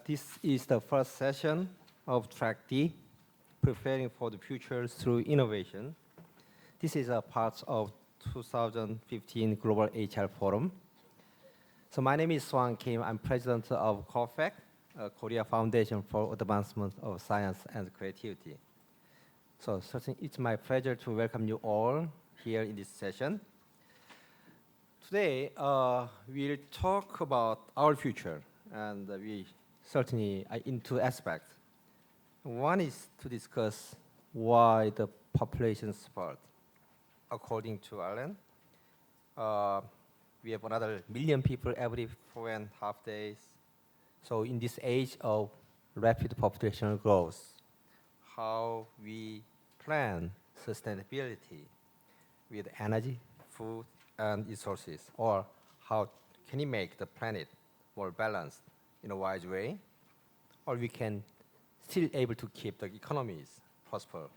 This is the first session of Track D, Preparing for the Future Through Innovation. This is a part of 2015 Global HR Forum. So my name is Seunghwan. I'm president of COFAC, Korea Foundation for Advancement of Science and Creativity. So certainly it's my pleasure to welcome you all here in this session. Today, we'll talk about our future, and we certainly are in two aspects. One is to discuss why the population spurt. According to Allen, we have another 1 million people every 4.5 days. So in this age of rapid population growth, how we plan sustainability with energy, food, and resources, or how can we make the planet more balanced in a wise way, or we can still able to keep the economies prosper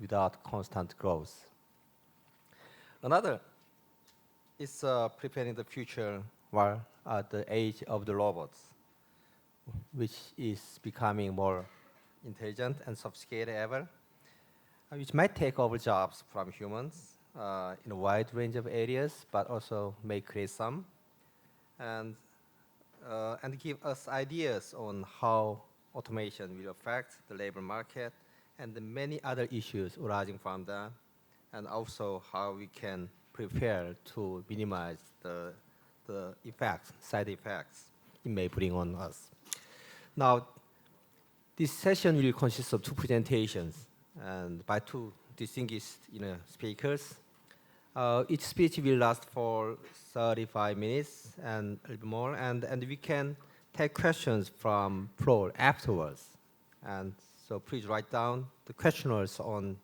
without constant growth. Another is preparing the future while at the age of the robots, which is becoming more intelligent and sophisticated ever, which might take over jobs from humans in a wide range of areas, but also may create some, and give us ideas on how automation will affect the labor market and the many other issues arising from that, and also how we can prepare to minimize the effects, side effects it may bring on us. Now, this session will consist of two presentations and by two distinguished speakers. Each speech will last for 35 minutes and a little more, and we can take questions from floor afterwards. And so please write down the questionnaires on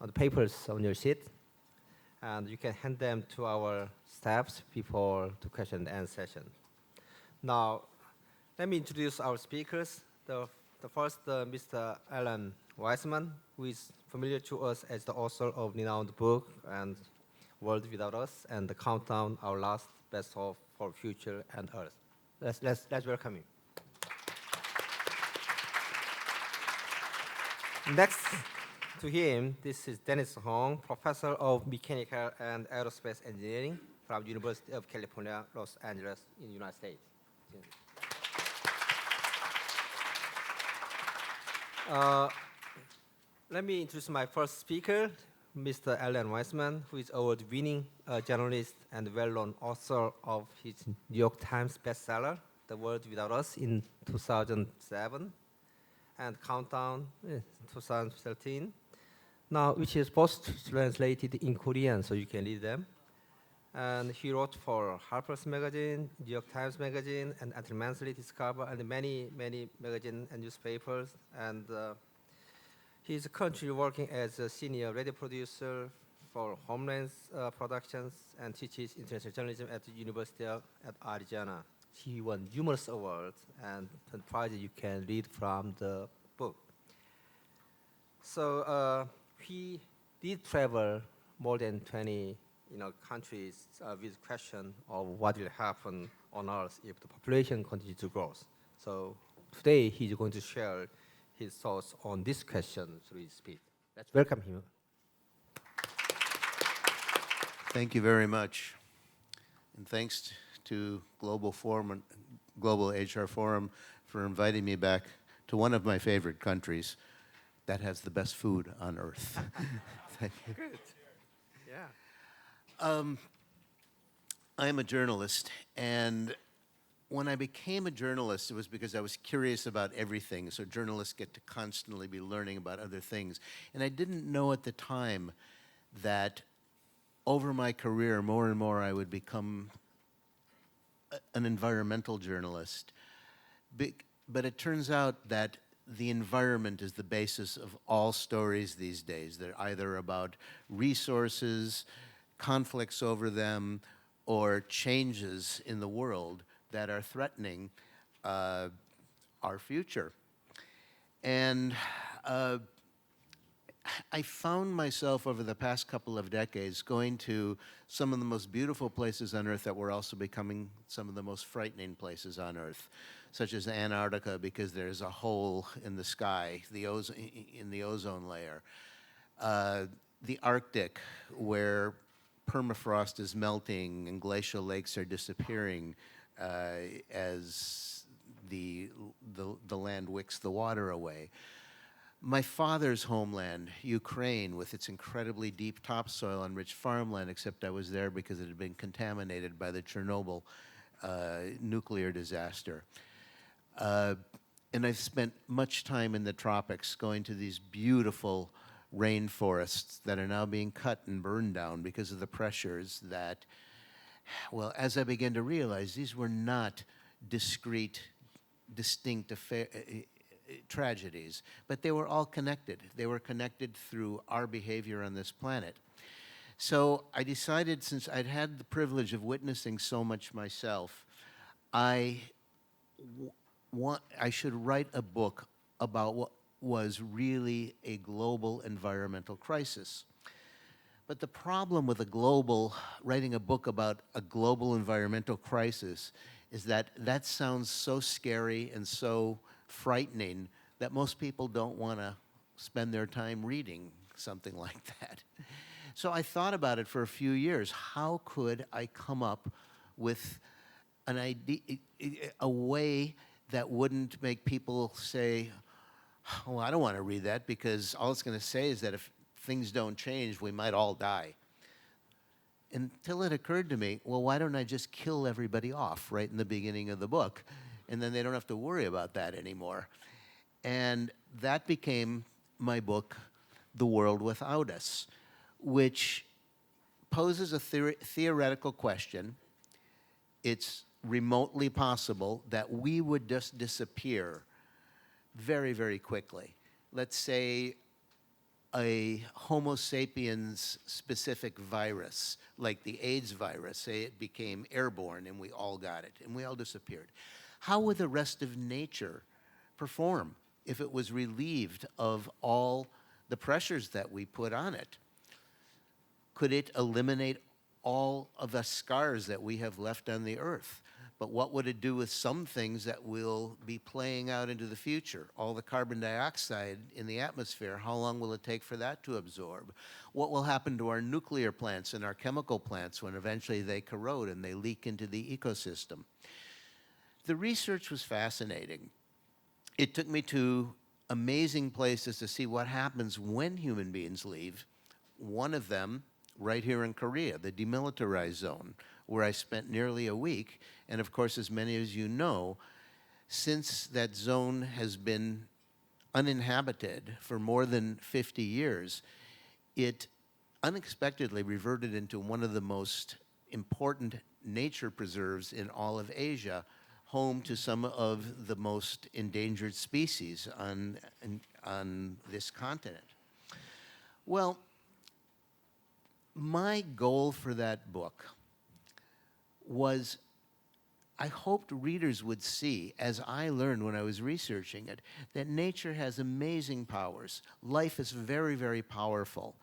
the papers on your seat, and you can hand them to our staffs before the question and answer session. Now, let me introduce our speakers. The first, Mr. Alan Weisman, who is familiar to us as the author of renowned book and World Without Us and the Countdown, Our Last Best Hope for Future and Earth. Let's welcome him. Next to him, this is Dennis Hong, professor of mechanical and aerospace engineering from University of California, Los Angeles in the United States. Let me introduce my first speaker, Mr. Alan Weisman, who is award-winning journalist and well-known author of his New York Times bestseller, The World Without Us, in 2007, and Countdown, 2013. Now, which is both translated in Korean, so you can read them. And he wrote for Harper's Magazine, New York Times Magazine, and Monthly Discover, and many magazines and newspapers. And he's currently working as a senior radio producer for Homeland Productions and teaches international journalism at the University of Arizona. He won numerous awards and prizes you can read from the book. So he did travel more than 20 countries with question of what will happen on Earth if the population continues to grow. So today he's going to share his thoughts on this question through his speech. Let's welcome him. Thank you very much. And thanks to Global HR Forum for inviting me back to one of my favorite countries that has the best food on earth. Thank you. Good. Yeah. I am a journalist, and when I became a journalist, it was because I was curious about everything. So journalists get to constantly be learning about other things. And I didn't know at the time that over my career, more and more, I would become an environmental journalist. But it turns out that the environment is the basis of all stories these days. They're either about resources, conflicts over them, or changes in the world that are threatening our future. And I found myself over the past couple of decades going to some of the most beautiful places on Earth that were also becoming some of the most frightening places on Earth, such as Antarctica, because there's a hole in the sky, in the ozone layer. The Arctic, where permafrost is melting and glacial lakes are disappearing as the land wicks the water away. My father's homeland, Ukraine, with its incredibly deep topsoil and rich farmland, except I was there because it had been contaminated by the Chernobyl nuclear disaster. And I've spent much time in the tropics going to these beautiful rainforests that are now being cut and burned down because of the pressures that, well, as I began to realize, these were not discrete, distinct tragedies, but they were all connected. They were connected through our behavior on this planet. So I decided, since I'd had the privilege of witnessing so much myself, I should write a book about what was really a global environmental crisis. But the problem with writing a book about a global environmental crisis is that that sounds so scary and so frightening that most people don't want to spend their time reading something like that. So I thought about it for a few years. How could I come up with an idea, a way that wouldn't make people say, "Oh, I don't want to read that," because all it's going to say is that if things don't change, we might all die. Until it occurred to me, well, why don't I just kill everybody off right in the beginning of the book? And then they don't have to worry about that anymore. And that became my book, The World Without Us, which poses a theoretical question. It's remotely possible that we would just disappear very, very quickly. Let's say a Homo sapiens specific virus, like the AIDS virus, say it became airborne and we all got it and we all disappeared. How would the rest of nature perform if it was relieved of all the pressures that we put on it? Could it eliminate all of the scars that we have left on the earth? But what would it do with some things that will be playing out into the future? All the carbon dioxide in the atmosphere, how long will it take for that to absorb? What will happen to our nuclear plants and our chemical plants when eventually they corrode and they leak into the ecosystem? The research was fascinating. It took me to amazing places to see what happens when human beings leave. One of them, right here in Korea, the demilitarized zone, where I spent nearly a week. And of course, as many as you know, since that zone has been uninhabited for more than 50 years, it unexpectedly reverted into one of the most important nature preserves in all of Asia, home to some of the most endangered species on this continent. Well, my goal for that book was, I hoped readers would see, as I learned when I was researching it, that nature has amazing powers. Life is very, very powerful,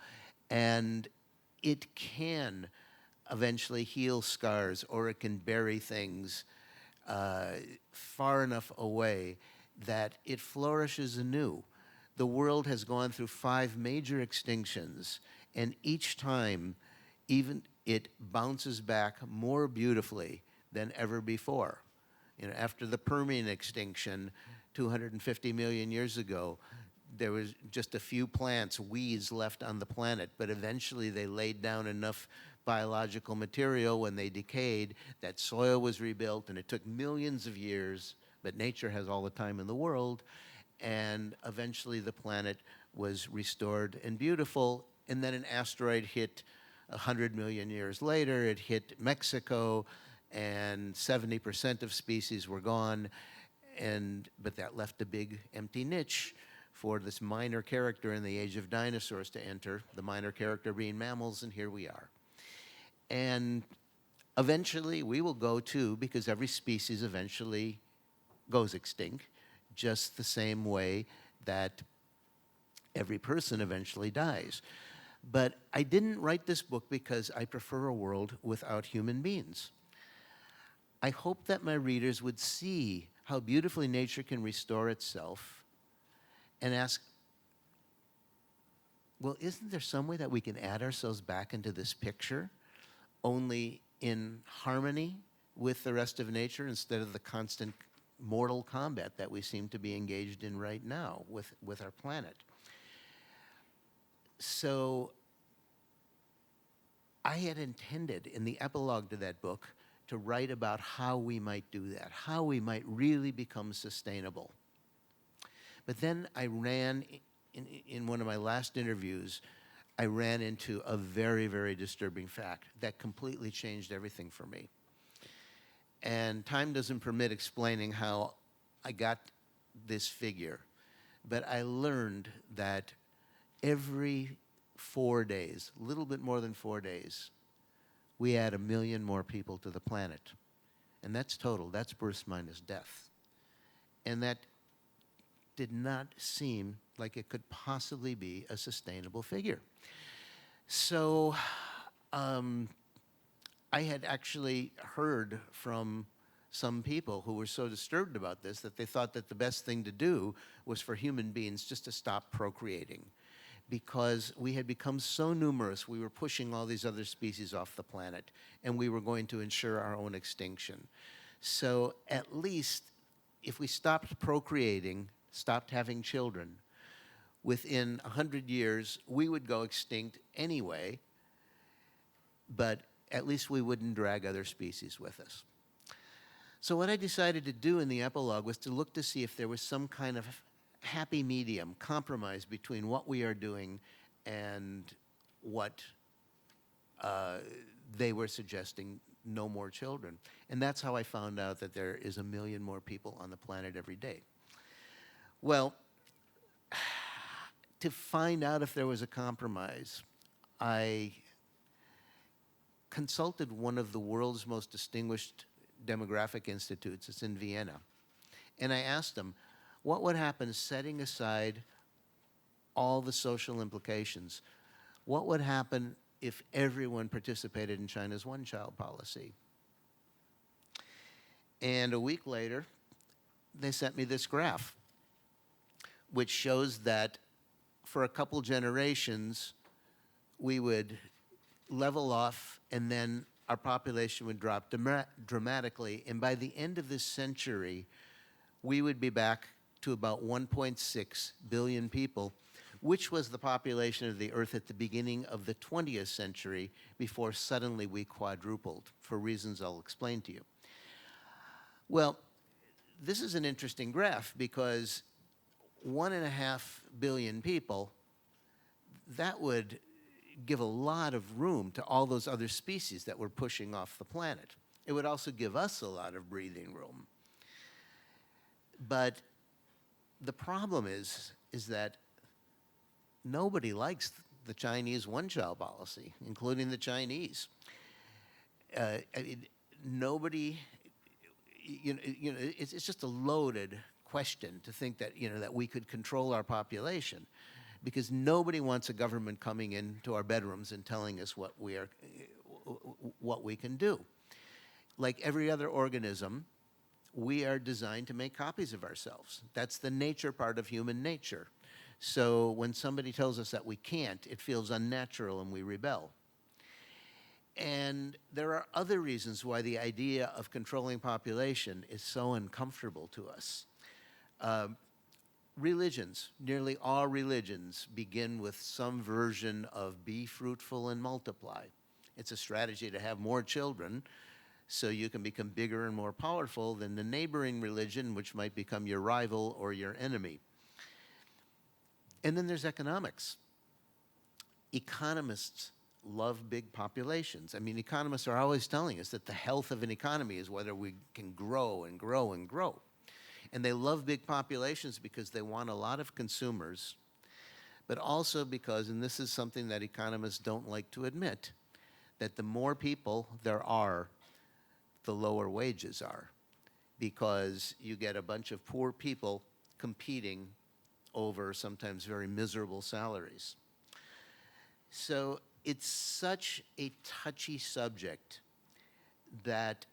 and it can eventually heal scars, or it can bury things far enough away that it flourishes anew. The world has gone through 5 major extinctions, and each time, even it bounces back more beautifully than ever before. You know, after the Permian extinction 250 million years ago, there was just a few plants, weeds left on the planet, but eventually they laid down enough biological material when they decayed that soil was rebuilt, and it took millions of years, but nature has all the time in the world, and eventually the planet was restored and beautiful, and then an asteroid hit 100 million years later. It hit Mexico, and 70% of species were gone, but that left a big empty niche for this minor character in the age of dinosaurs to enter, the minor character being mammals, and here we are. And eventually we will go too, because every species eventually goes extinct, just the same way that every person eventually dies. But I didn't write this book because I prefer a world without human beings. I hope that my readers would see how beautifully nature can restore itself and ask, well, isn't there some way that we can add ourselves back into this picture, only in harmony with the rest of nature instead of the constant mortal combat that we seem to be engaged in right now with our planet? So I had intended in the epilogue to that book to write about how we might do that, how we might really become sustainable. But then I ran, in one of my last interviews, I ran into a very, very disturbing fact that completely changed everything for me. And time doesn't permit explaining how I got this figure, but I learned that every 4 days, a little bit more than 4 days, we add 1 million more people to the planet. And that's total, that's birth minus death. And that did not seem like it could possibly be a sustainable figure. So I had actually heard from some people who were so disturbed about this that they thought that the best thing to do was for human beings just to stop procreating, because we had become so numerous, we were pushing all these other species off the planet, and we were going to ensure our own extinction. So at least if we stopped procreating, stopped having children, within 100 years, we would go extinct anyway, but at least we wouldn't drag other species with us. So what I decided to do in the epilogue was to look to see if there was some kind of happy medium, compromise between what we are doing and what they were suggesting, no more children. And that's how I found out that there is 1 million more people on the planet every day. Well, to find out if there was a compromise, I consulted one of the world's most distinguished demographic institutes. It's in Vienna. And I asked them, what would happen setting aside all the social implications? What would happen if everyone participated in China's one-child policy? And a week later, they sent me this graph, which shows that for a couple generations, we would level off, and then our population would drop dramatically. And by the end of this century, we would be back to about 1.6 billion people, which was the population of the Earth at the beginning of the 20th century, before suddenly we quadrupled, for reasons I'll explain to you. Well, this is an interesting graph, because 1.5 billion people, that would give a lot of room to all those other species that we're pushing off the planet. It would also give us a lot of breathing room. But the problem is that nobody likes the Chinese one-child policy, including the Chinese. Nobody, it's just a loaded question to think that, that we could control our population, because nobody wants a government coming into our bedrooms and telling us what we can do. Like every other organism, we are designed to make copies of ourselves. That's the nature part of human nature. So when somebody tells us that we can't, it feels unnatural and we rebel. And there are other reasons why the idea of controlling population is so uncomfortable to us. Religions, nearly all religions begin with some version of be fruitful and multiply. It's a strategy to have more children so you can become bigger and more powerful than the neighboring religion, which might become your rival or your enemy. And then there's economics. Economists love big populations. I mean, economists are always telling us that the health of an economy is whether we can grow and grow and grow. And they love big populations because they want a lot of consumers, but also because, and this is something that economists don't like to admit, that the more people there are, the lower wages are, because you get a bunch of poor people competing over sometimes very miserable salaries. So it's such a touchy subject that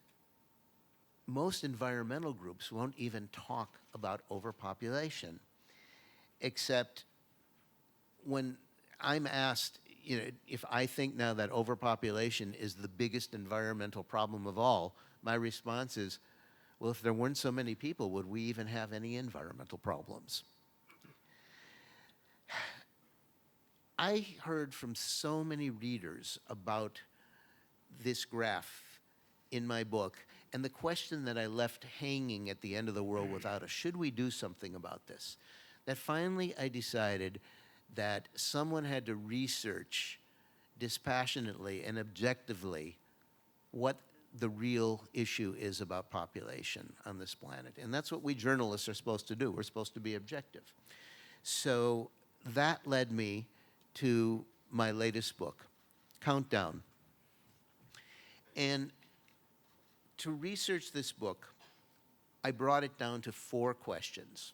most environmental groups won't even talk about overpopulation, except when I'm asked, if I think now that overpopulation is the biggest environmental problem of all, my response is, well, if there weren't so many people, would we even have any environmental problems? I heard from so many readers about this graph in my book, and the question that I left hanging at the end of the world without us, should we do something about this? That finally I decided that someone had to research dispassionately and objectively what the real issue is about population on this planet. And that's what we journalists are supposed to do. We're supposed to be objective. So that led me to my latest book, Countdown. And to research this book, I brought it down to 4 questions.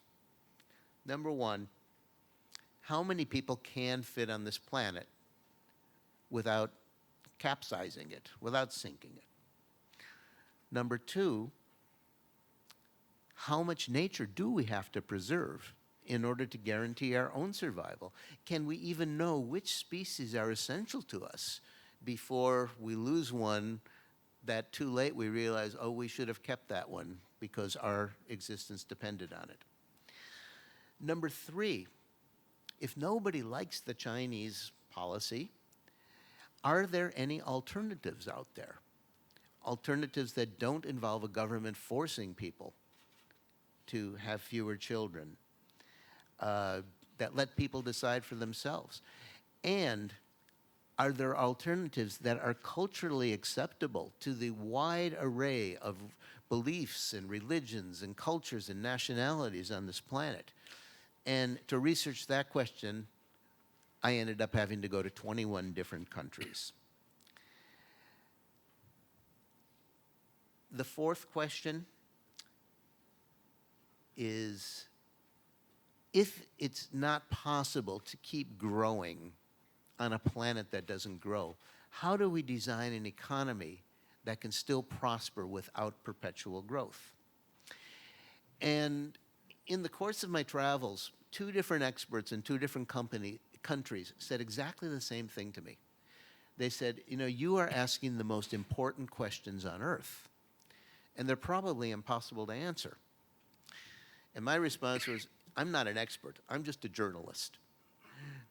Number 1, how many people can fit on this planet without capsizing it, without sinking it? Number 2, how much nature do we have to preserve in order to guarantee our own survival? Can we even know which species are essential to us before we lose one that too late we realize, oh, we should have kept that one because our existence depended on it? Number 3, if nobody likes the Chinese policy, are there any alternatives out there? Alternatives that don't involve a government forcing people to have fewer children, that let people decide for themselves? And are there alternatives that are culturally acceptable to the wide array of beliefs and religions and cultures and nationalities on this planet? And to research that question, I ended up having to go to 21 different countries. The 4th question is, if it's not possible to keep growing on a planet that doesn't grow, how do we design an economy that can still prosper without perpetual growth? And in the course of my travels, 2 different experts in 2 different countries said exactly the same thing to me. They said, you are asking the most important questions on Earth, and they're probably impossible to answer. And my response was, I'm not an expert, I'm just a journalist.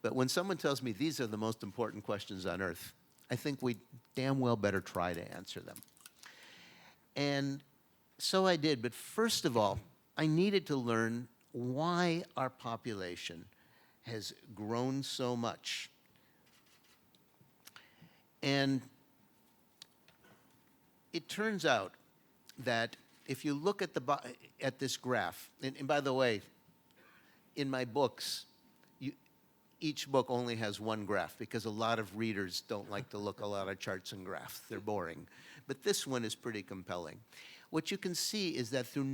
But when someone tells me these are the most important questions on Earth, I think we damn well better try to answer them. And so I did, but first of all, I needed to learn why our population has grown so much. And it turns out that if you look at this graph, and by the way, in my books, each book only has 1 graph because a lot of readers don't like to look a lot of charts and graphs. They're boring. But this one is pretty compelling. What you can see is that through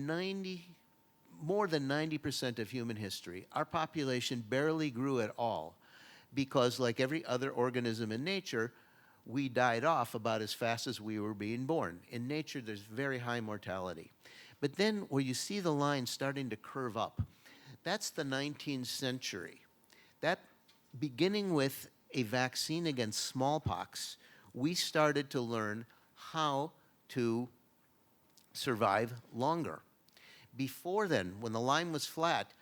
more than 90% of human history, our population barely grew at all because, like every other organism in nature, we died off about as fast as we were being born. In nature, there's very high mortality. But then where you see the line starting to curve up, that's the 19th century. That, beginning with a vaccine against smallpox, we started to learn how to survive longer. Before then, when the line was flat,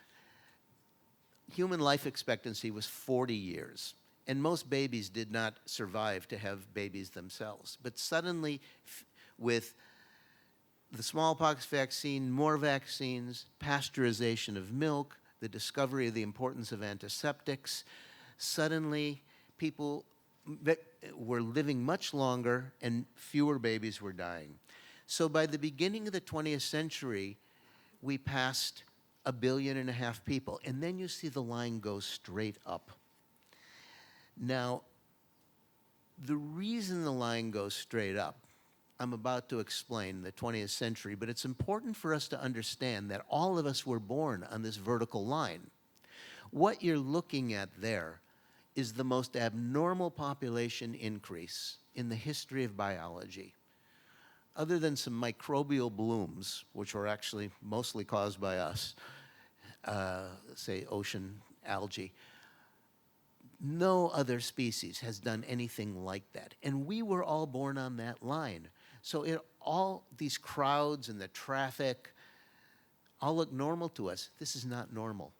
human life expectancy was 40 years. And most babies did not survive to have babies themselves. But suddenly, with the smallpox vaccine, more vaccines, pasteurization of milk, the discovery of the importance of antiseptics, suddenly people were living much longer and fewer babies were dying. So by the beginning of the 20th century, we passed 1.5 billion people. And then you see the line go straight up. Now, the reason the line goes straight up, I'm about to explain the 20th century, but it's important for us to understand that all of us were born on this vertical line. What you're looking at there is the most abnormal population increase in the history of biology. Other than some microbial blooms, which were actually mostly caused by us, say ocean algae, no other species has done anything like that. And we were all born on that line. So all these crowds and the traffic all look normal to us. This is not normal.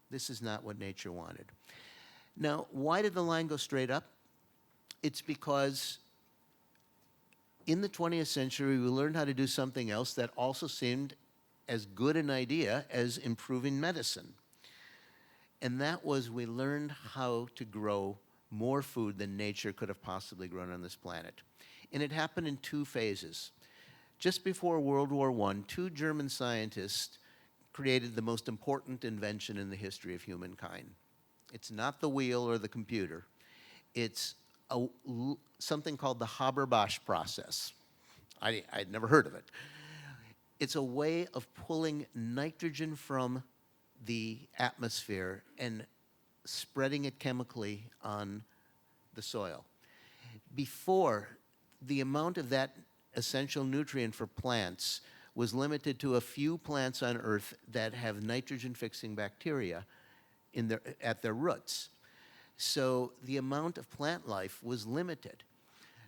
This is not what nature wanted. Now, why did the line go straight up? It's because in the 20th century, we learned how to do something else that also seemed as good an idea as improving medicine. And that was we learned how to grow more food than nature could have possibly grown on this planet. And it happened in two phases. Just before World War I, two German scientists created the most important invention in the history of humankind. It's not the wheel or the computer. It's something called the Haber-Bosch process. I'd never heard of it. It's a way of pulling nitrogen from the atmosphere and spreading it chemically on the soil. Before, the amount of that essential nutrient for plants was limited to a few plants on Earth that have nitrogen-fixing bacteria at their roots. So the amount of plant life was limited.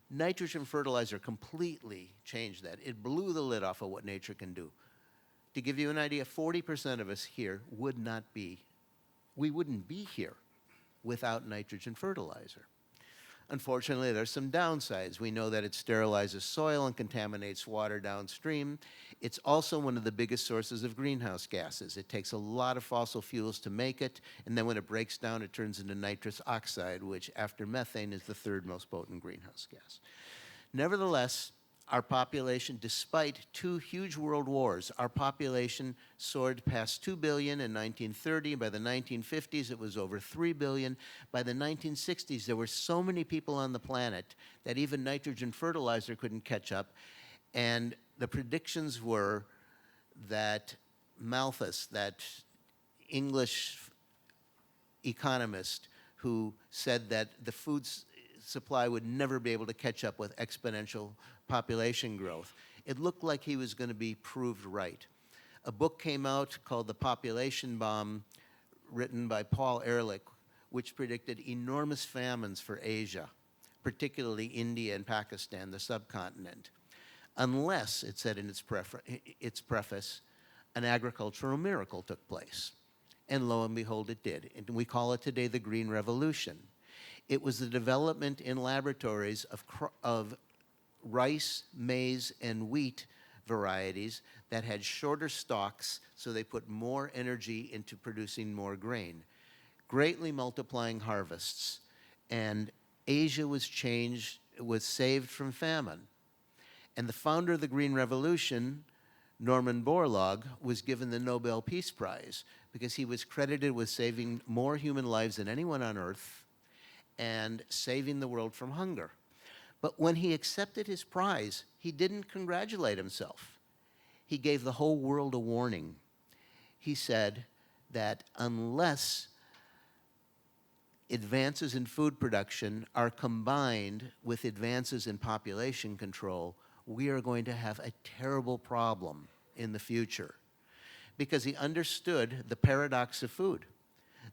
Nitrogen fertilizer completely changed that. It blew the lid off of what nature can do. To give you an idea, 40% of us here we wouldn't be here without nitrogen fertilizer. Unfortunately, there's some downsides. We know that it sterilizes soil and contaminates water downstream. It's also one of the biggest sources of greenhouse gases. It takes a lot of fossil fuels to make it, and then when it breaks down, it turns into nitrous oxide, which after methane is the third most potent greenhouse gas. Nevertheless, our population, despite two huge world wars, our population soared past 2 billion in 1930. By the 1950s, it was over 3 billion. By the 1960s, there were so many people on the planet that even nitrogen fertilizer couldn't catch up. And the predictions were that Malthus, that English economist who said that the food supply would never be able to catch up with exponential population growth. It looked like he was going to be proved right. A book came out called The Population Bomb, written by Paul Ehrlich, which predicted enormous famines for Asia, particularly India and Pakistan, the subcontinent, unless, it said in its preface, an agricultural miracle took place. And lo and behold, it did. And we call it today the Green Revolution. It was the development in laboratories of rice, maize, and wheat varieties that had shorter stalks, so they put more energy into producing more grain, greatly multiplying harvests. And Asia was saved from famine. And the founder of the Green Revolution, Norman Borlaug, was given the Nobel Peace Prize because he was credited with saving more human lives than anyone on Earth and saving the world from hunger. But when he accepted his prize, he didn't congratulate himself. He gave the whole world a warning. He said that unless advances in food production are combined with advances in population control, we are going to have a terrible problem in the future. Because he understood the paradox of food.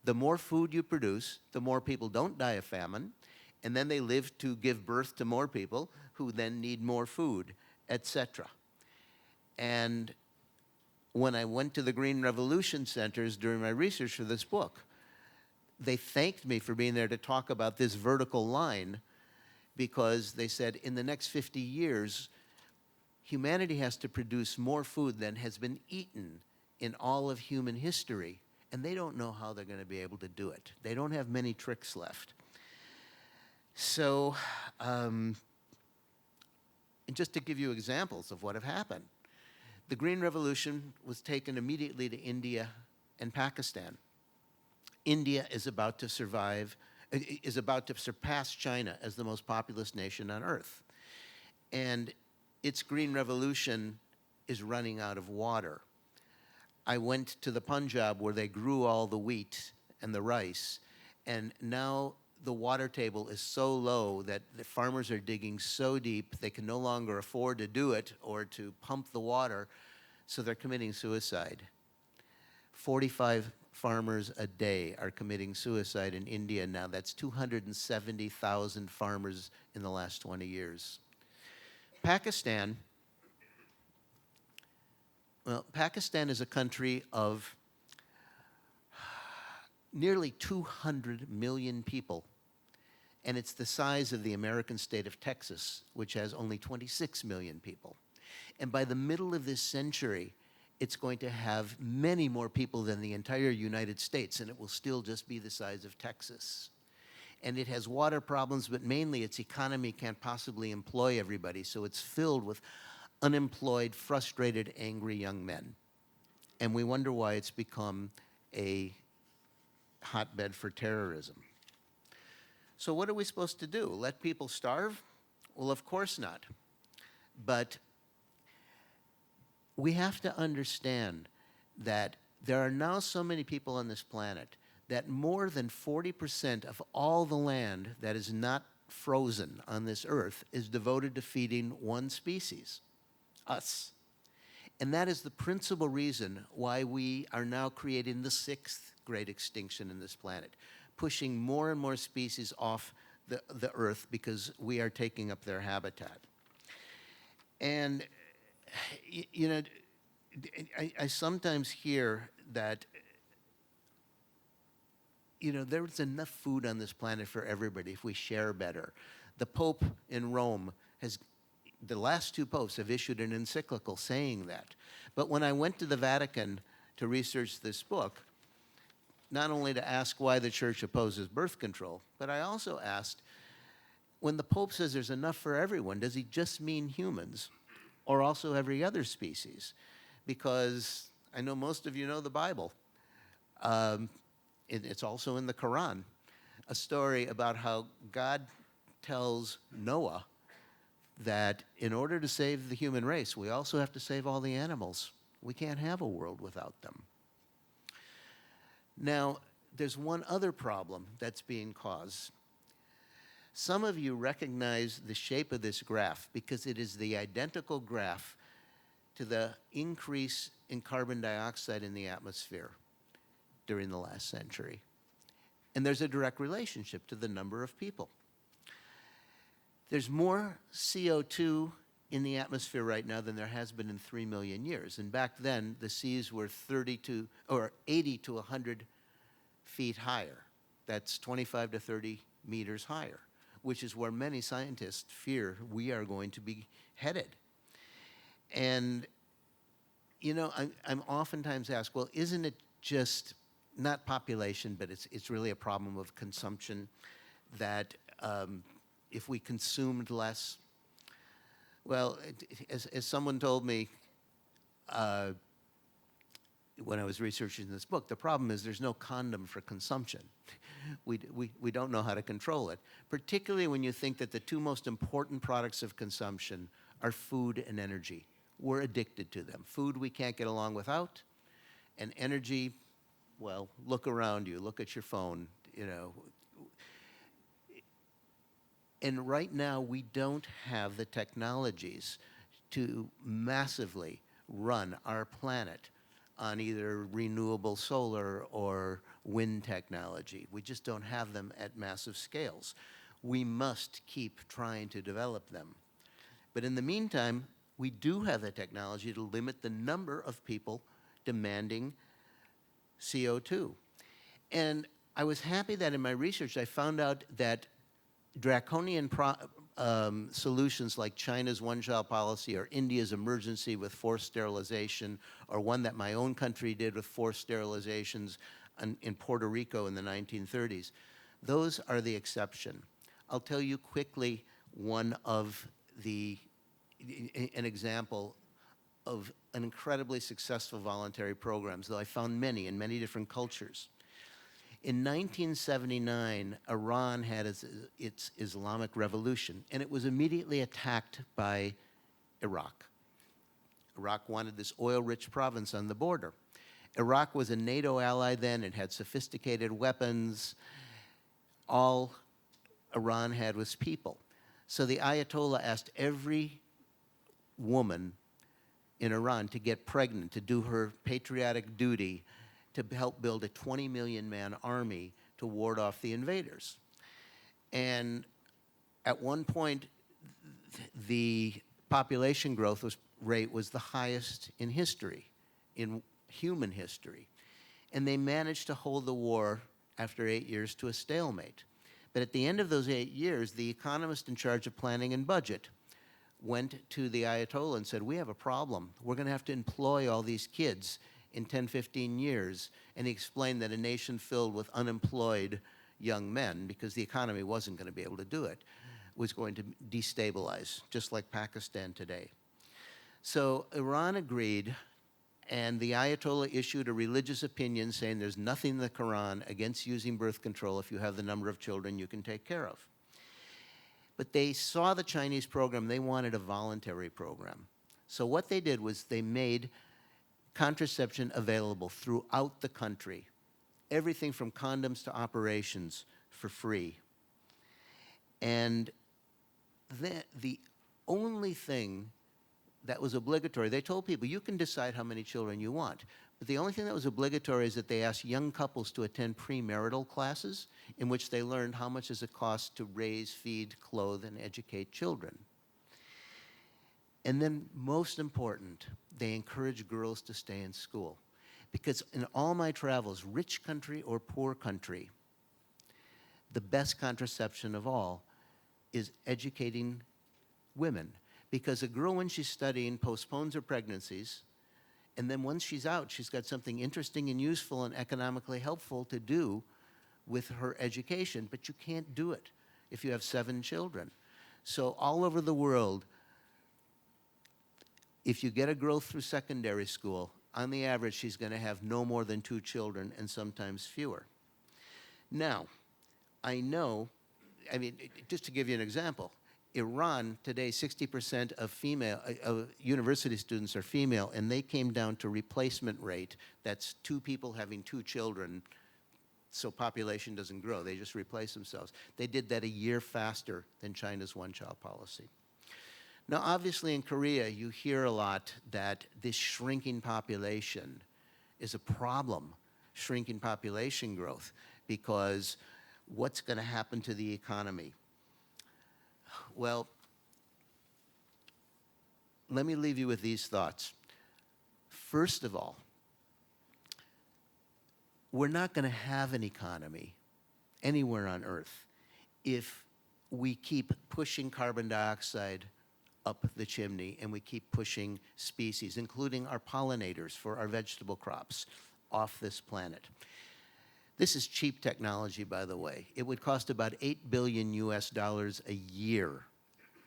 The more food you produce, the more people don't die of famine, and then they live to give birth to more people who then need more food, etc. And when I went to the Green Revolution centers during my research for this book, they thanked me for being there to talk about this vertical line because they said in the next 50 years, humanity has to produce more food than has been eaten in all of human history, and they don't know how they're going to be able to do it. They don't have many tricks left. So, and just to give you examples of what have happened, the Green Revolution was taken immediately to India and Pakistan. India is about to surpass China as the most populous nation on Earth. And its Green Revolution is running out of water. I went to the Punjab where they grew all the wheat and the rice. And now the water table is so low that the farmers are digging so deep they can no longer afford to do it or to pump the water, so they're committing suicide. 45 farmers a day are committing suicide in India now. That's 270,000 farmers in the last 20 years. Pakistan, well, Pakistan is a country of nearly 200 million people, and it's the size of the American state of Texas, which has only 26 million people. And by the middle of this century, it's going to have many more people than the entire United States, and it will still just be the size of Texas. And it has water problems, but mainly its economy can't possibly employ everybody, so it's filled with unemployed, frustrated, angry young men. And we wonder why it's become a hotbed for terrorism. So what are we supposed to do? Let people starve? Well, of course not. But we have to understand that there are now so many people on this planet that more than 40% of all the land that is not frozen on this earth is devoted to feeding one species, us. And that is the principal reason why we are now creating the 6th great extinction in this planet, pushing more and more species off the earth because we are taking up their habitat. And, you know, I sometimes hear that, you know, there's enough food on this planet for everybody if we share better. The Pope in Rome has, the last 2 popes have issued an encyclical saying that. But when I went to the Vatican to research this book, not only to ask why the church opposes birth control, but I also asked, when the Pope says there's enough for everyone, does he just mean humans or also every other species? Because I know most of you know the Bible. It's also in the Quran, a story about how God tells Noah that in order to save the human race, we also have to save all the animals. We can't have a world without them. Now, there's one other problem that's being caused. Some of you recognize the shape of this graph because it is the identical graph to the increase in carbon dioxide in the atmosphere during the last century. And there's a direct relationship to the number of people. There's more CO2 in the atmosphere right now than there has been in 3 million years. And back then, the seas were 80 to 100 feet higher. That's 25 to 30 meters higher, which is where many scientists fear we are going to be headed. And, you know, I'm oftentimes asked, well, isn't it just not population, but it's really a problem of consumption, that if we consumed less, well, as someone told me when I was researching this book, the problem is there's no condom for consumption. We don't know how to control it, particularly when you think that the 2 most important products of consumption are food and energy. We're addicted to them. Food we can't get along without, and energy, well, look around you, look at your phone, you know. And right now, we don't have the technologies to massively run our planet on either renewable solar or wind technology. We just don't have them at massive scales. We must keep trying to develop them. But in the meantime, we do have the technology to limit the number of people demanding CO2. And I was happy that in my research I found out that draconian solutions like China's one-child policy or India's emergency with forced sterilization, or one that my own country did with forced sterilizations in Puerto Rico in the 1930s, those are the exception. I'll tell you quickly an example of an incredibly successful voluntary programs, though I found many in many different cultures. In 1979, Iran had its Islamic revolution, and it was immediately attacked by Iraq. Iraq wanted this oil-rich province on the border. Iraq was a NATO ally then. It had sophisticated weapons. All Iran had was people. So the Ayatollah asked every woman in Iran to get pregnant, to do her patriotic duty, to help build a 20 million man army to ward off the invaders. And at one point, the population growth rate was the highest in history, in human history. And they managed to hold the war after 8 years to a stalemate. But at the end of those 8 years, the economist in charge of planning and budget went to the Ayatollah and said, we have a problem. We're going to have to employ all these kids in 10, 15 years. And he explained that a nation filled with unemployed young men, because the economy wasn't going to be able to do it, was going to destabilize, just like Pakistan today. So Iran agreed, and the Ayatollah issued a religious opinion saying there's nothing in the Quran against using birth control if you have the number of children you can take care of. But they saw the Chinese program, they wanted a voluntary program. So what they did was they made contraception available throughout the country, everything from condoms to operations for free. And the only thing that was obligatory, they told people, you can decide how many children you want. But the only thing that was obligatory is that they asked young couples to attend premarital classes in which they learned how much does it cost to raise, feed, clothe, and educate children. And then, most important, they encourage girls to stay in school. Because in all my travels, rich country or poor country, the best contraception of all is educating women. Because a girl, when she's studying, postpones her pregnancies, and then once she's out, she's got something interesting and useful and economically helpful to do with her education, but you can't do it if you have 7 children. So all over the world, if you get a girl through secondary school, on the average, she's going to have no more than 2 children and sometimes fewer. Now, I know, just to give you an example, Iran, today, 60% of university students are female, and they came down to replacement rate. That's 2 people having 2 children, so population doesn't grow. They just replace themselves. They did that a year faster than China's one-child policy. Now, obviously, in Korea, you hear a lot that this shrinking population is a problem, shrinking population growth, because what's going to happen to the economy? Well, let me leave you with these thoughts. First of all, we're not going to have an economy anywhere on Earth if we keep pushing carbon dioxide up the chimney and we keep pushing species, including our pollinators for our vegetable crops, off this planet. This is cheap technology, by the way. It would cost about $8 billion a year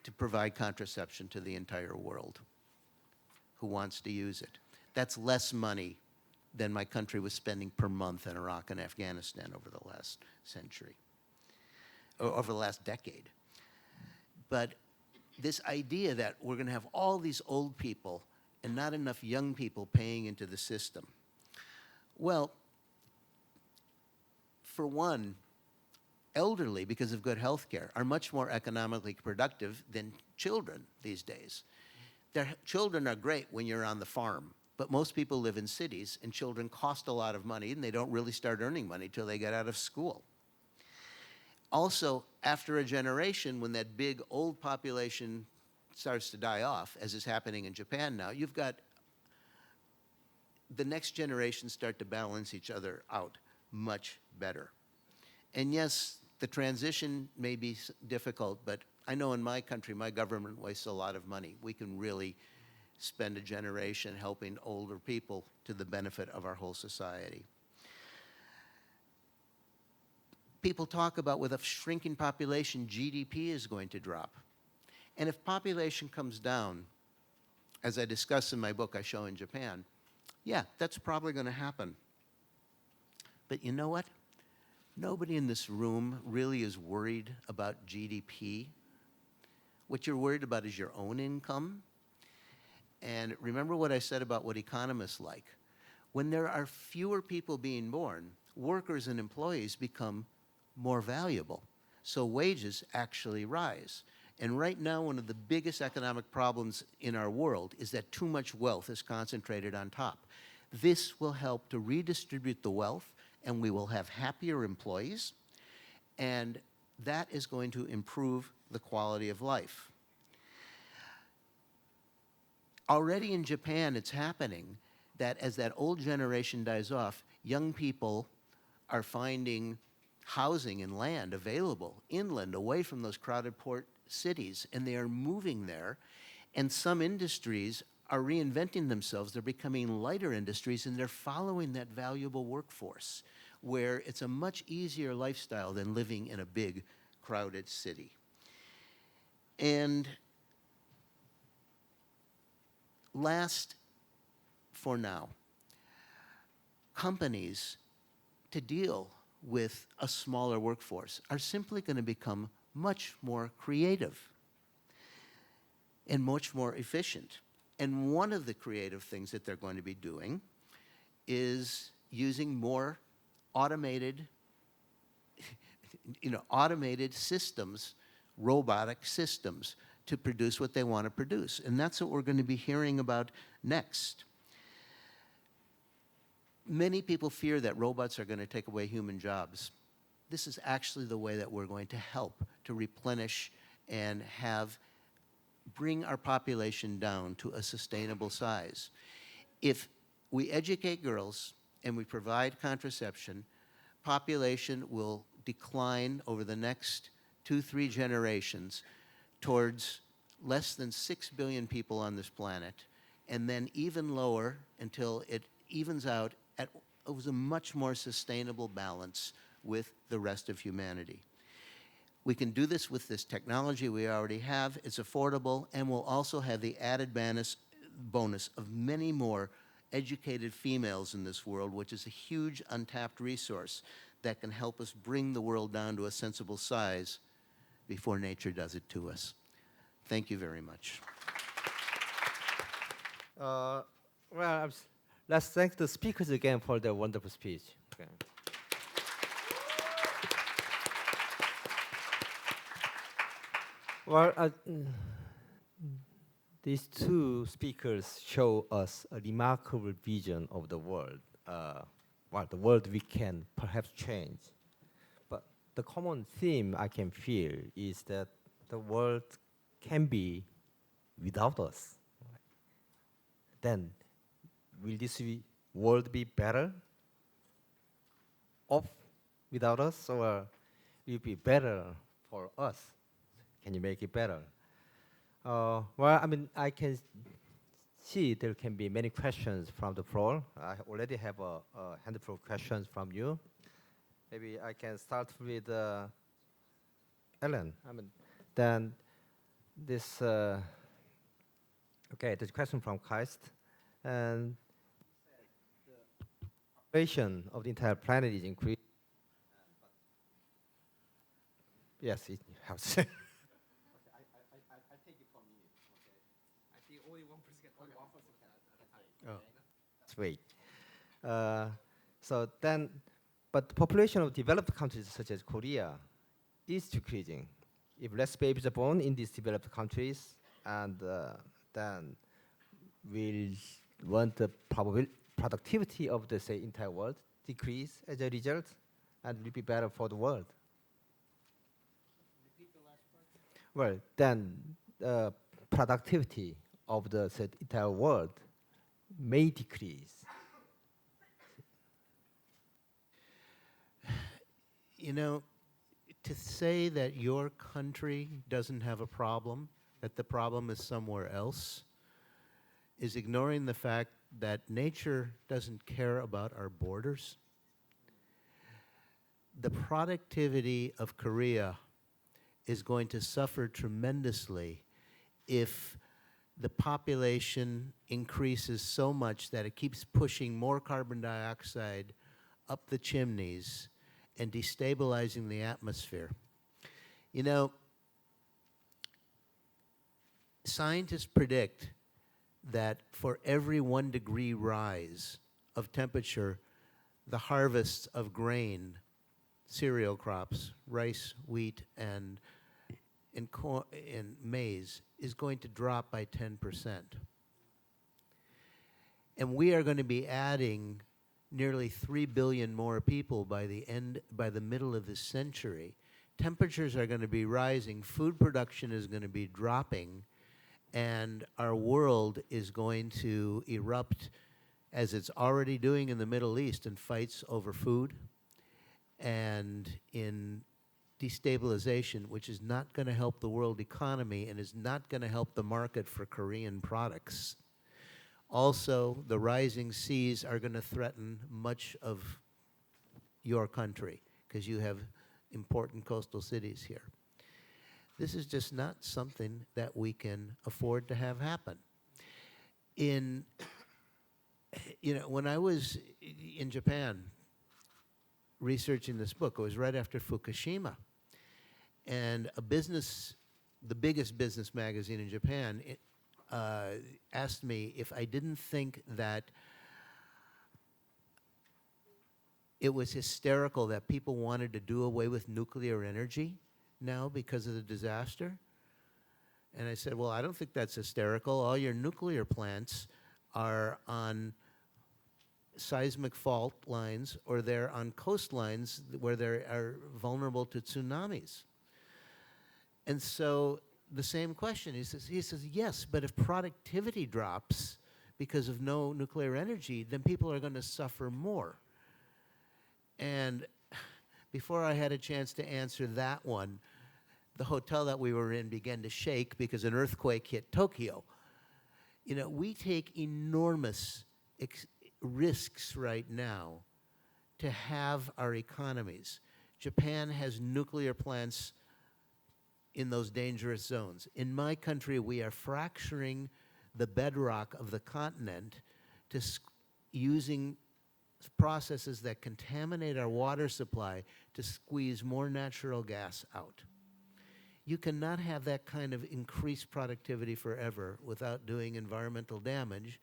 to provide contraception to the entire world who wants to use it. That's less money than my country was spending per month in Iraq and Afghanistan over the last century, or over the last decade. But this idea that we're going to have all these old people and not enough young people paying into the system. Well, for one, elderly, because of good health care, are much more economically productive than children these days. Their children are great when you're on the farm, but most people live in cities, and children cost a lot of money, and they don't really start earning money till they get out of school. Also, after a generation, when that big old population starts to die off, as is happening in Japan now, you've got the next generation start to balance each other out much better. And yes, the transition may be difficult, but I know in my country, my government wastes a lot of money. We can really spend a generation helping older people to the benefit of our whole society. People talk about with a shrinking population, GDP is going to drop. And if population comes down, as I discuss in my book I show in Japan, yeah, that's probably going to happen. But you know what? Nobody in this room really is worried about GDP. What you're worried about is your own income. And remember what I said about what economists like. When there are fewer people being born, workers and employees become more valuable. So wages actually rise. And right now, one of the biggest economic problems in our world is that too much wealth is concentrated on top. This will help to redistribute the wealth, and we will have happier employees, and that is going to improve the quality of life. Already in Japan, it's happening that as that old generation dies off, young people are finding housing and land available inland, away from those crowded port cities, and they are moving there. And some industries are reinventing themselves. They're becoming lighter industries, and they're following that valuable workforce, where it's a much easier lifestyle than living in a big, crowded city. And last, for now, companies, to deal with a smaller workforce, are simply going to become much more creative and much more efficient. And one of the creative things that they're going to be doing is using more automated, automated systems, robotic systems, to produce what they want to produce. And that's what we're going to be hearing about next. Many people fear that robots are going to take away human jobs. This is actually the way that we're going to help to replenish and bring our population down to a sustainable size. If we educate girls and we provide contraception, population will decline over the next 2-3 generations towards less than 6 billion people on this planet, and then even lower until it evens out at a much more sustainable balance with the rest of humanity. We can do this with this technology we already have. It's affordable, and we'll also have the added bonus of many more educated females in this world, which is a huge untapped resource that can help us bring the world down to a sensible size before nature does it to us. Thank you very much. Let's thank the speakers again for their wonderful speech. Okay. These two speakers show us a remarkable vision of the world. The world we can perhaps change. But the common theme I can feel is that the world can be without us. Then, will this world be better off without us, or will it be better for us? Can you make it better? I can see there can be many questions from the floor. I already have a handful of questions from you. Maybe I can start with Ellen. Then this. Okay, there's a question from Keist. And the population of the entire planet is increasing. Yes, it helps. I take it from you. Okay. I think only 1% can. Only 1% can. Oh, that's great. But the population of developed countries such as Korea is decreasing. If less babies are born in these developed countries, and then won't the productivity of the entire world decrease as a result, and will be better for the world? Repeat the last part. Well, then productivity of the entire world may decrease. To say that your country doesn't have a problem, that the problem is somewhere else, is ignoring the fact that nature doesn't care about our borders. The productivity of Korea is going to suffer tremendously if the population increases so much that it keeps pushing more carbon dioxide up the chimneys and destabilizing the atmosphere. Scientists predict that for every 1 degree rise of temperature, the harvests of grain, cereal crops, rice, wheat, and maize is going to drop by 10%. And we are going to be adding nearly 3 billion more people by the middle of this century. Temperatures are going to be rising, food production is going to be dropping, and our world is going to erupt, as it's already doing in the Middle East, in fights over food and in destabilization, which is not going to help the world economy and is not going to help the market for Korean products. Also, the rising seas are going to threaten much of your country because you have important coastal cities here. This is just not something that we can afford to have happen. When I was in Japan researching this book, it was right after Fukushima, and the biggest business magazine in Japan, asked me if I didn't think that it was hysterical that people wanted to do away with nuclear energy now because of the disaster. And I said, well, I don't think that's hysterical. All your nuclear plants are on seismic fault lines, or they're on coastlines where they are vulnerable to tsunamis. And so the same question, he says, yes, but if productivity drops because of no nuclear energy, then people are going to suffer more. And before I had a chance to answer that one, the hotel that we were in began to shake because an earthquake hit Tokyo. We take enormous risks right now to have our economies. Japan has nuclear plants in those dangerous zones. In my country, we are fracturing the bedrock of the continent to using processes that contaminate our water supply to squeeze more natural gas out. You cannot have that kind of increased productivity forever without doing environmental damage.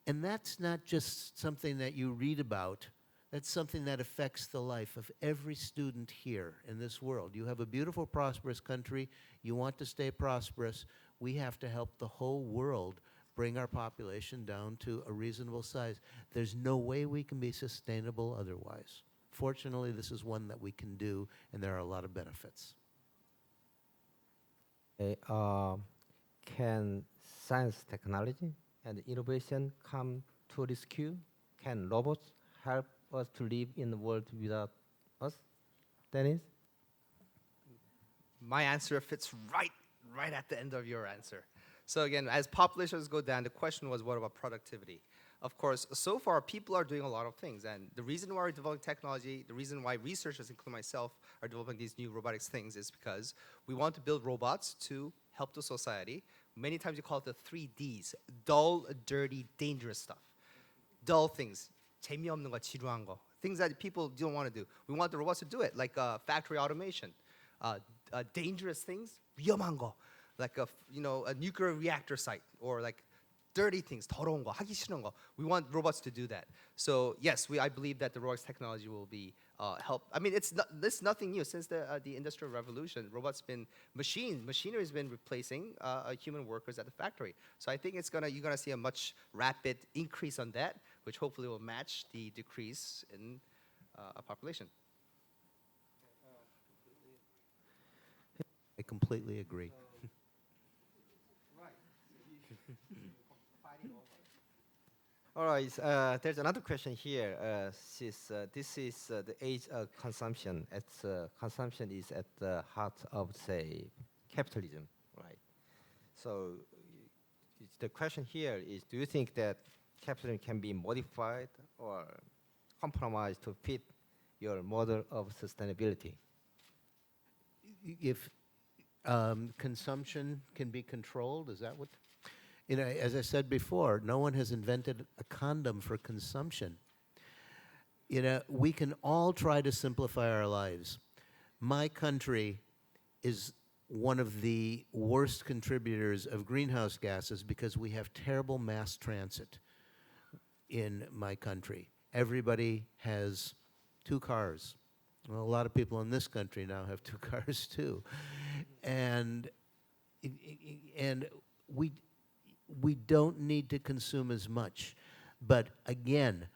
And that's not just something that you read about. That's something that affects the life of every student here in this world. You have a beautiful, prosperous country. You want to stay prosperous. We have to help the whole world bring our population down to a reasonable size. There's no way we can be sustainable otherwise. Fortunately, this is one that we can do, and there are a lot of benefits. Can science, technology, and innovation come to rescue? Can robots help us to live in the world without us? Dennis? My answer fits right at the end of your answer. So again, as populations go down, the question was, what about productivity? Of course, so far, people are doing a lot of things. And the reason why we're developing technology, the reason why researchers, including myself, are developing these new robotics things is because we want to build robots to help the society. Many times we call it the 3Ds, dull, dirty, dangerous stuff. Dull things, 재미없는 거, 지루한 거, things that people don't want to do. We want the robots to do it, like factory automation. Dangerous things, 위험한 거, like a nuclear reactor site, or like dirty things, 더러운 거, 하기 싫은 거. We want robots to do that. So yes, I believe that the robotics technology will be help. I mean, it's nothing new. Since the Industrial Revolution, machinery has been replacing human workers at the factory. So I think you're gonna see a much rapid increase on that, which hopefully will match the decrease in population. I completely agree. All right, there's another question here. This is the age of consumption. Consumption is at the heart of, say, capitalism, right? So the question here is, do you think that capitalism can be modified or compromised to fit your model of sustainability? If consumption can be controlled, is that what? As I said before, no one has invented a condom for consumption. We can all try to simplify our lives. My country is one of the worst contributors of greenhouse gases because we have terrible mass transit. in my country. Everybody has 2 cars. Well, a lot of people in this country now have 2 cars too. And we don't need to consume as much. But again,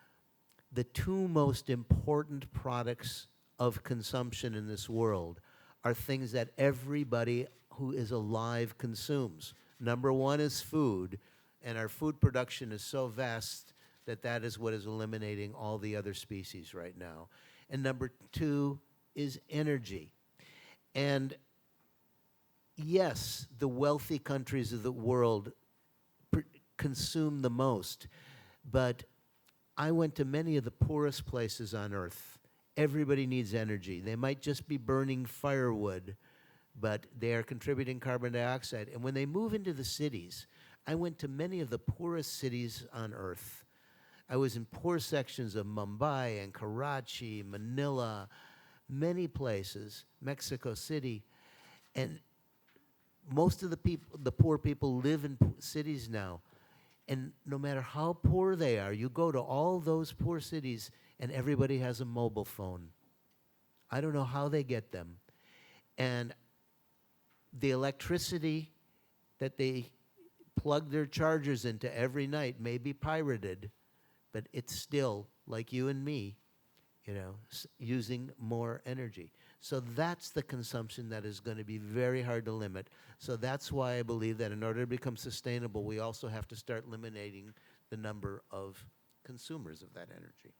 the 2 most important products of consumption in this world are things that everybody who is alive consumes. Number 1 is food, and our food production is so vast that that is what is eliminating all the other species right now. And number 2 is energy. And yes, the wealthy countries of the world consume the most, but I went to many of the poorest places on Earth. Everybody needs energy. They might just be burning firewood, but they are contributing carbon dioxide. And when they move into the cities, I went to many of the poorest cities on Earth. I was in poor sections of Mumbai and Karachi, Manila, many places, Mexico City, and most of the poor people live in cities now. And no matter how poor they are, you go to all those poor cities and everybody has a mobile phone. I don't know how they get them. And the electricity that they plug their chargers into every night may be pirated, but it's still, like you and me, you know, using more energy. So that's the consumption that is going to be very hard to limit. So that's why I believe that in order to become sustainable, we also have to start eliminating the number of consumers of that energy.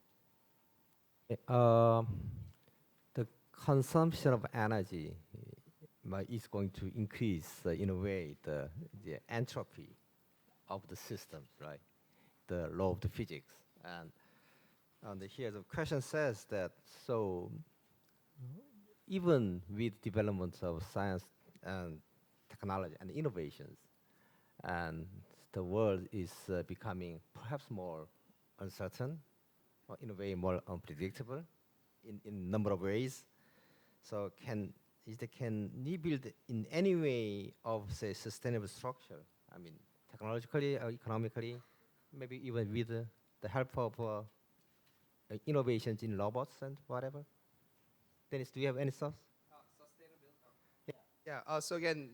The consumption of energy is going to increase, in a way, the entropy of the systems, right? The law of the physics. And here the question says that, so even with development of science and technology and innovations, and the world is becoming perhaps more uncertain, or in a way more unpredictable in number of ways. So can we build in any way of, say, sustainable structure? I mean, technologically or economically, maybe even with the help of innovations in robots and whatever. Dennis, do you have any thoughts? Sustainability. Yeah. So again,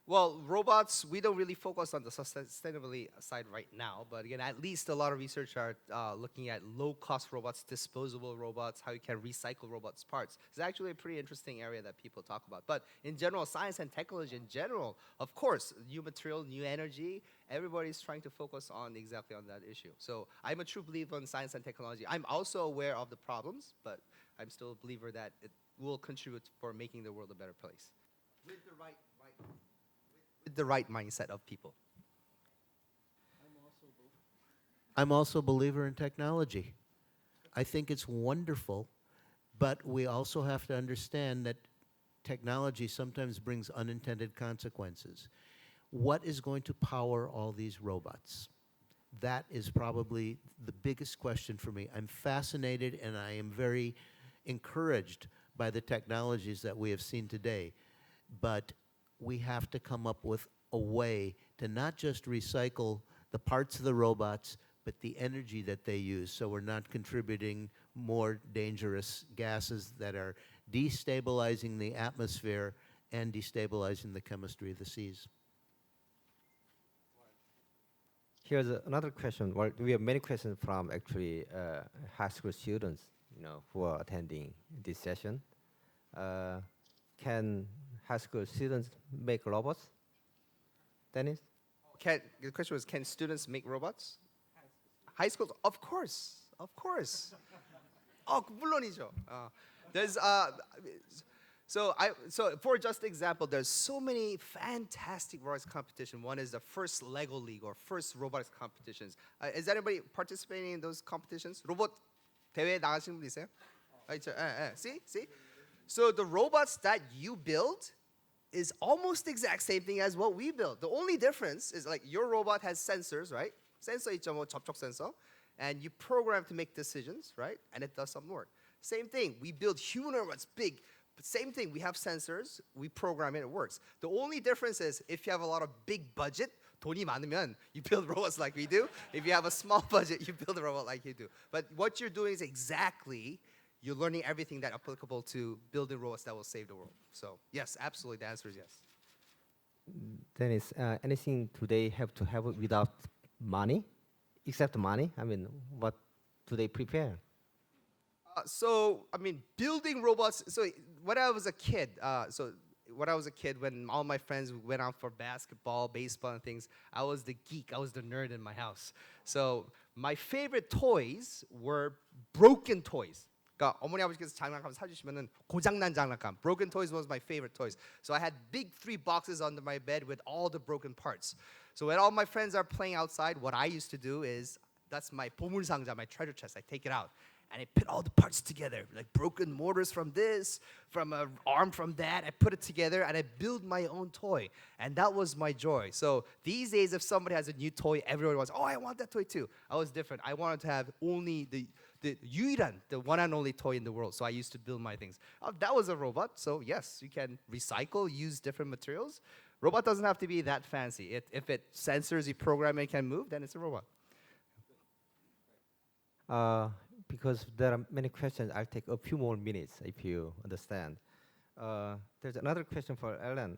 well, robots, we don't really focus on the sustainability side right now, but again, at least a lot of research are looking at low-cost robots, disposable robots, how you can recycle robots' parts. It's actually a pretty interesting area that people talk about. But in general, science and technology in general, of course, new material, new energy, everybody's trying to focus on exactly on that issue. So I'm a true believer in science and technology. I'm also aware of the problems, but I'm still a believer that it will contribute for making the world a better place. With the right mindset of people. I'm also a believer in technology. I think it's wonderful, but we also have to understand that technology sometimes brings unintended consequences. What is going to power all these robots? That is probably the biggest question for me. I'm fascinated and I am very encouraged by the technologies that we have seen today, but we have to come up with a way to not just recycle the parts of the robots, but the energy that they use, so we're not contributing more dangerous gases that are destabilizing the atmosphere and destabilizing the chemistry of the seas. Here's another question. Well, we have many questions from actually high school students, who are attending this session. Can high school students make robots? Dennis? The question was, can students make robots? High schools? Of course. 물론이죠. There's so for just example, there's so many fantastic robotics competition. One is the first Lego League or first robotics competitions. Is anybody participating in those competitions? 로봇 대회 나가신 분 있어요? See? So the robots that you build is almost the exact same thing as what we build. The only difference is like your robot has sensors, right? Sensor 있죠, 뭐 접촉 sensor, and you program to make decisions, right? And it does some work. Same thing. We build human robots, big. But same thing. We have sensors. We program it. It works. The only difference is if you have a lot of big budget, 돈이 많으면 you build robots like we do. If you have a small budget, you build a robot like you do. But what you're doing is exactly, you're learning everything that applicable to building robots that will save the world. So yes, absolutely, the answer is yes. Dennis, anything today have to have without money, except money? I mean, what do they prepare? So I mean, building robots. So when I was a kid, when all my friends went out for basketball, baseball, and things, I was the geek. I was the nerd in my house. So my favorite toys were broken toys. 그러니까 어머니 아버지께서 장난감 사주시면은 고장난 장난감. Broken toys was my favorite toys. So I had big 3 boxes under my bed with all the broken parts. So when all my friends are playing outside, what I used to do is, that's my 보물상자, my treasure chest. I take it out. And I put all the parts together, like broken mortars from this, from an arm from that. I put it together and I build my own toy. And that was my joy. So these days, if somebody has a new toy, everyone wants, oh, I want that toy too. I was different. I wanted to have only the 유일한, the one and only toy in the world. So I used to build my things. That was a robot. So yes, you can recycle, use different materials. Robot doesn't have to be that fancy. If it sensors, you program it, can move, then it's a robot. Because there are many questions, I'll take a few more minutes if you understand. There's another question for Ellen.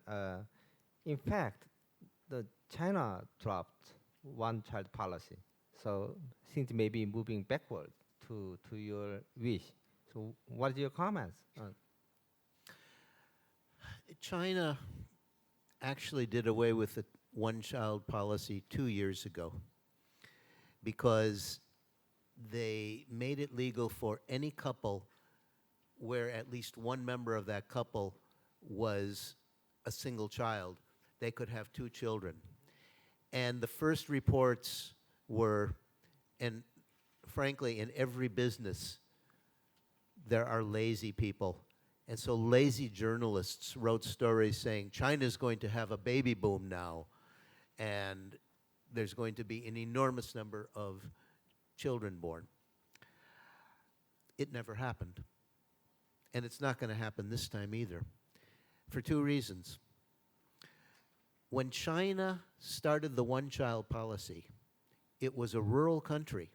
In fact, the China dropped one-child policy, so things may be moving backward to your wish. So what are your comments? China actually did away with the one-child policy 2 years ago because they made it legal for any couple where at least one member of that couple was a single child. They could have 2 children. And the first reports were, and frankly, in every business, there are lazy people. And so lazy journalists wrote stories saying, China's going to have a baby boom now, and there's going to be an enormous number of children born. It never happened. And it's not going to happen this time either, for 2 reasons. When China started the one-child policy, it was a rural country.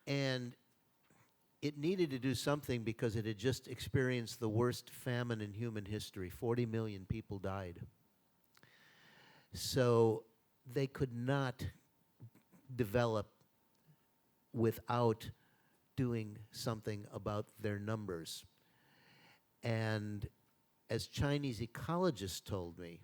And it needed to do something because it had just experienced the worst famine in human history. 40 million people died. So they could not develop without doing something about their numbers. And as Chinese ecologists told me,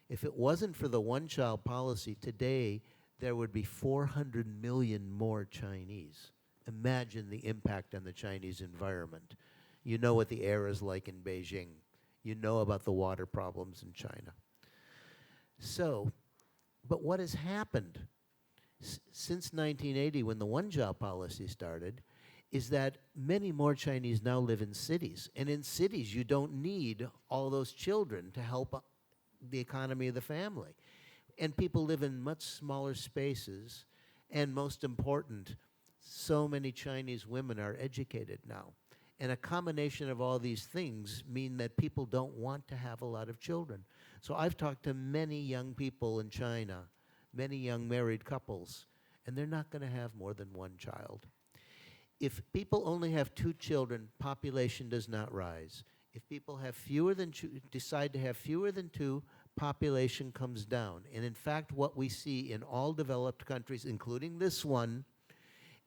if it wasn't for the one-child policy, today there would be 400 million more Chinese. Imagine the impact on the Chinese environment. You know what the air is like in Beijing. You know about the water problems in China. So, but what has happened since 1980, when the one-child policy started, is that many more Chinese now live in cities. And in cities, you don't need all those children to help the economy of the family. And people live in much smaller spaces. And most important, so many Chinese women are educated now. And a combination of all these things mean that people don't want to have a lot of children. So I've talked to many young people in China, many young married couples, and they're not going to have more than 1 child. If people only have 2 children, population does not rise. If people have decide to have fewer than 2, population comes down. And in fact, what we see in all developed countries, including this one,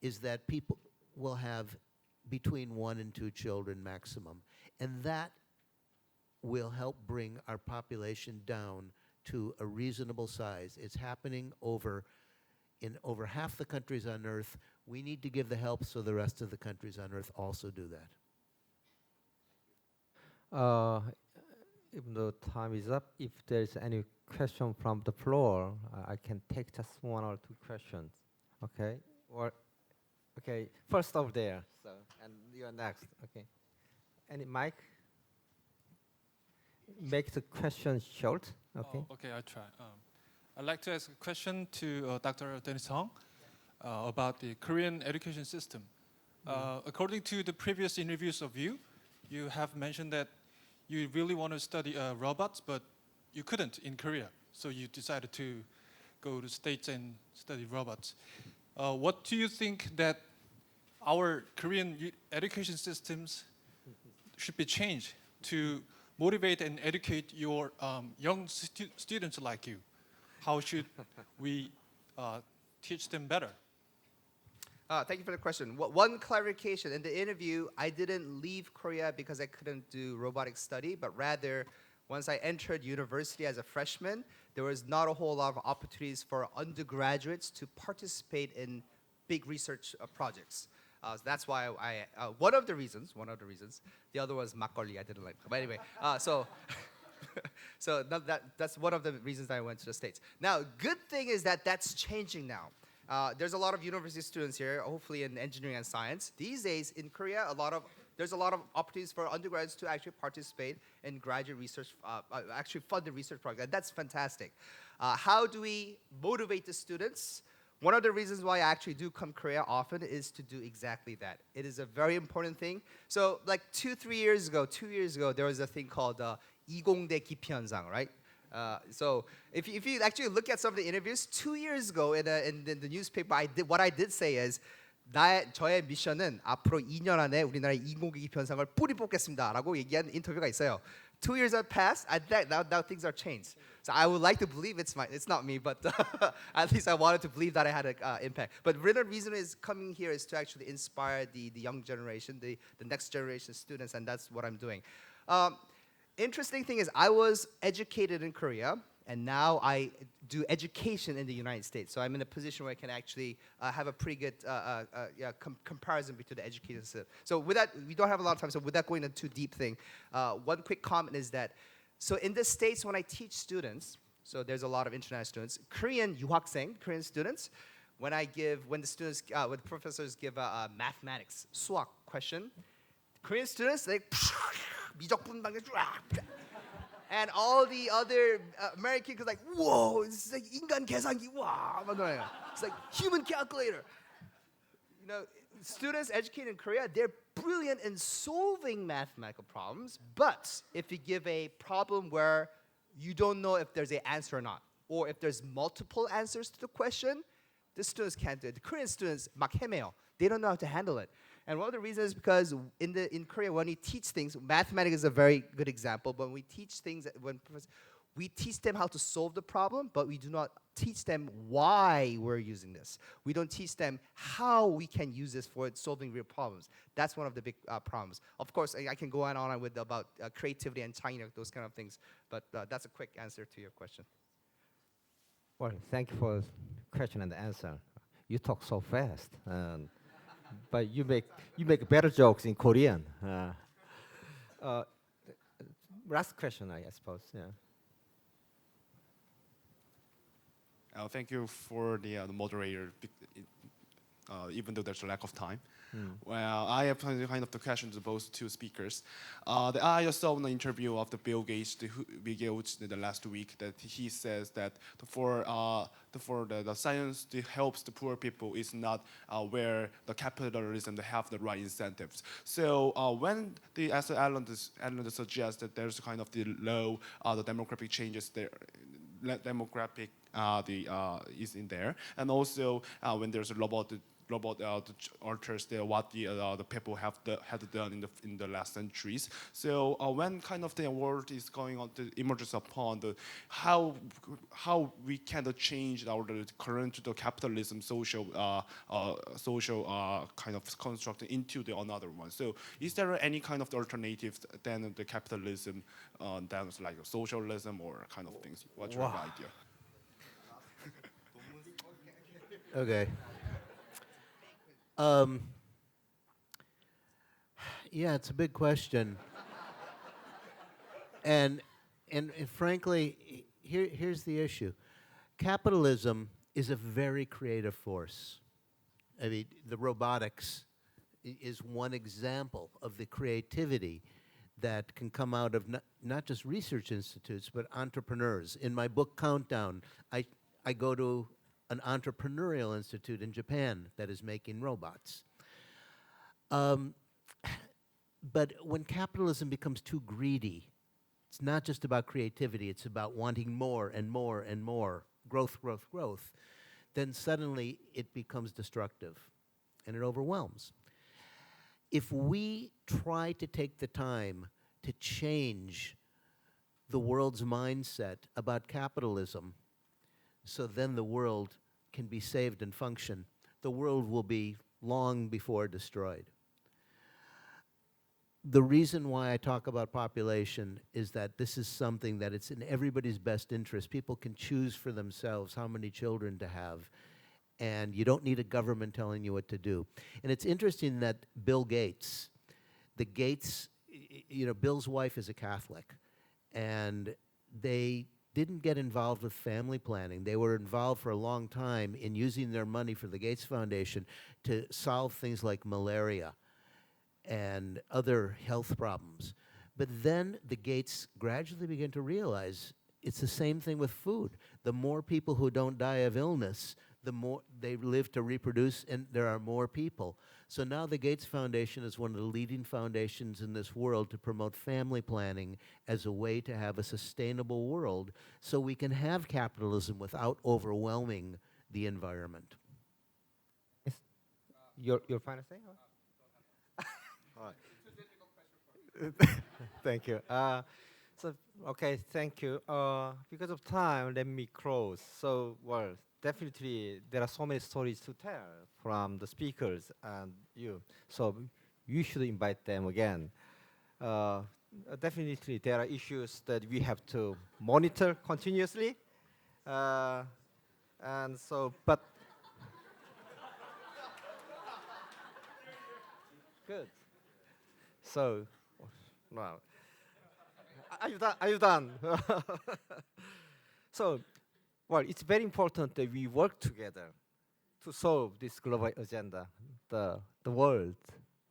is that people will have between 1 and 2 children maximum. And that will help bring our population down to a reasonable size. It's happening in over half the countries on Earth. We need to give the help so the rest of the countries on Earth also do that. Even though time is up, if there's any question from the floor, I can take just 1 or 2 questions. Okay? Okay, first over there. So, and you're next. Okay. Any mic? Make the question short. Okay. Oh, okay, I'll try. I'd like to ask a question to Dr. Dennis Hong about the Korean education system. According to the previous interviews of you, you have mentioned that you really want to study robots, but you couldn't in Korea. so you decided to go to States and study robots. What do you think that our Korean education systems should be changed to motivate and educate your young students like you? How should we teach them better? Thank you for the question. One clarification, in the interview, I didn't leave Korea because I couldn't do robotics study, but rather, once I entered university as a freshman, there was not a whole lot of opportunities for undergraduates to participate in big research projects. So that's why one of the reasons, the other was makgeolli, I didn't like. But anyway, so that's one of the reasons I went to the States. Now, good thing is that that's changing now. There's a lot of university students here, hopefully in engineering and science. These days in Korea, there's a lot of opportunities for undergraduates to actually participate in graduate research, actually funded research projects. And that's fantastic. How do we motivate the students? One of the reasons why I actually do come to Korea often is to do exactly that. It is a very important thing. So like 2 years ago, there was a thing called 이공대 기피 현상, right? So if you actually look at some of the interviews, 2 years ago in the newspaper, what I did say is 저의 미션은 앞으로 2년 안에 우리나라의 인공기피 현상을 뿌리 뽑겠습니다라고 얘기한 인터뷰가 있어요. 2 years have passed. Now things are changed. So I would like to believe it's not me, but at least I wanted to believe that I had an impact. But the reason is coming here is to actually inspire the young generation, the next generation students, and that's what I'm doing. Interesting thing is I was educated in Korea, and now I do education in the United States. So I'm in a position where I can actually have a pretty good comparison between the education system. So with that, we don't have a lot of time, so without going into too deep thing, one quick comment is that, so in the States when I teach students, so there's a lot of international students, Korean students, when the professors give a mathematics, 수학 question, Korean students, they 미적분방에 and all the other American kids are like, whoa, it's like 인간 계산기, wow. It's like human calculator. You know, students educated in Korea, they're brilliant in solving mathematical problems, but if you give a problem where you don't know if there's an answer or not, or if there's multiple answers to the question, the students can't do it. The Korean students 막 헤매요. They don't know how to handle it. And one of the reasons is because in Korea, when we teach things, mathematics is a very good example, but when we teach things, we teach them how to solve the problem, but we do not teach them why we're using this. We don't teach them how we can use this for solving real problems. That's one of the big problems. Of course, I can go on and on with about creativity and China, those kind of things, but that's a quick answer to your question. Well, thank you for the question and the answer. You talk so fast. But you make better jokes in Korean. Last question, I suppose. Yeah. Thank you for the moderator, even though there's a lack of time. Well, I have kind of the question to both two speakers. I saw in the interview of the Bill Gates the last week that he says that for the science that helps the poor people is not where the capitalism they have the right incentives. So when as Alan suggests that there's kind of the low the demographic changes there. Demographic is in there, and also when there's a robot alters what the people had done in the last centuries. So when kind of the world is going on to emerges upon how we can change the current capitalism social kind of construct into another one. So is there any kind of alternative than the capitalism, than like socialism or kind of things? What's your idea? Okay. Yeah, it's a big question. And frankly, here's the issue. Capitalism is a very creative force. I mean, the robotics is one example of the creativity that can come out of not just research institutes, but entrepreneurs. In my book, Countdown, I go to an entrepreneurial institute in Japan that is making robots. But when capitalism becomes too greedy, it's not just about creativity, it's about wanting more and more and more, growth, growth, growth, then suddenly it becomes destructive and it overwhelms. If we try to take the time to change the world's mindset about capitalism, so then the world can be saved and function, the world will be long before destroyed. The reason why I talk about population is that this is something that it's in everybody's best interest. People can choose for themselves how many children to have, and you don't need a government telling you what to do. And it's interesting that Bill Gates, Bill's wife is a Catholic, and they didn't get involved with family planning. They were involved for a long time in using their money for the Gates Foundation to solve things like malaria and other health problems. But then the Gates gradually began to realize it's the same thing with food. The more people who don't die of illness, the more they live to reproduce, and there are more people. So now the Gates Foundation is one of the leading foundations in this world to promote family planning as a way to have a sustainable world so we can have capitalism without overwhelming the environment. Your final thing? Thank you. Okay, thank you. Because of time, let me close. So, well, definitely there are so many stories to tell from the speakers and you. So you should invite them again. Definitely there are issues that we have to monitor continuously. And so, but good. So, well, are you done? Are you done? So, well, it's very important that we work together to solve this global agenda, the world,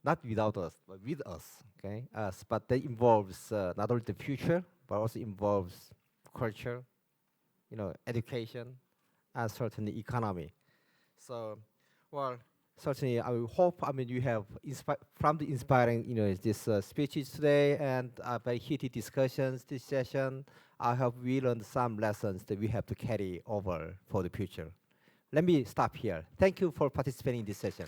not without us, but with us, okay? Us, but that involves not only the future, but also involves culture, education, and certainly economy. So, well, certainly I hope, you have from the inspiring, these speeches today and very heated discussions this session, I hope we learned some lessons that we have to carry over for the future. Let me stop here. Thank you for participating in this session.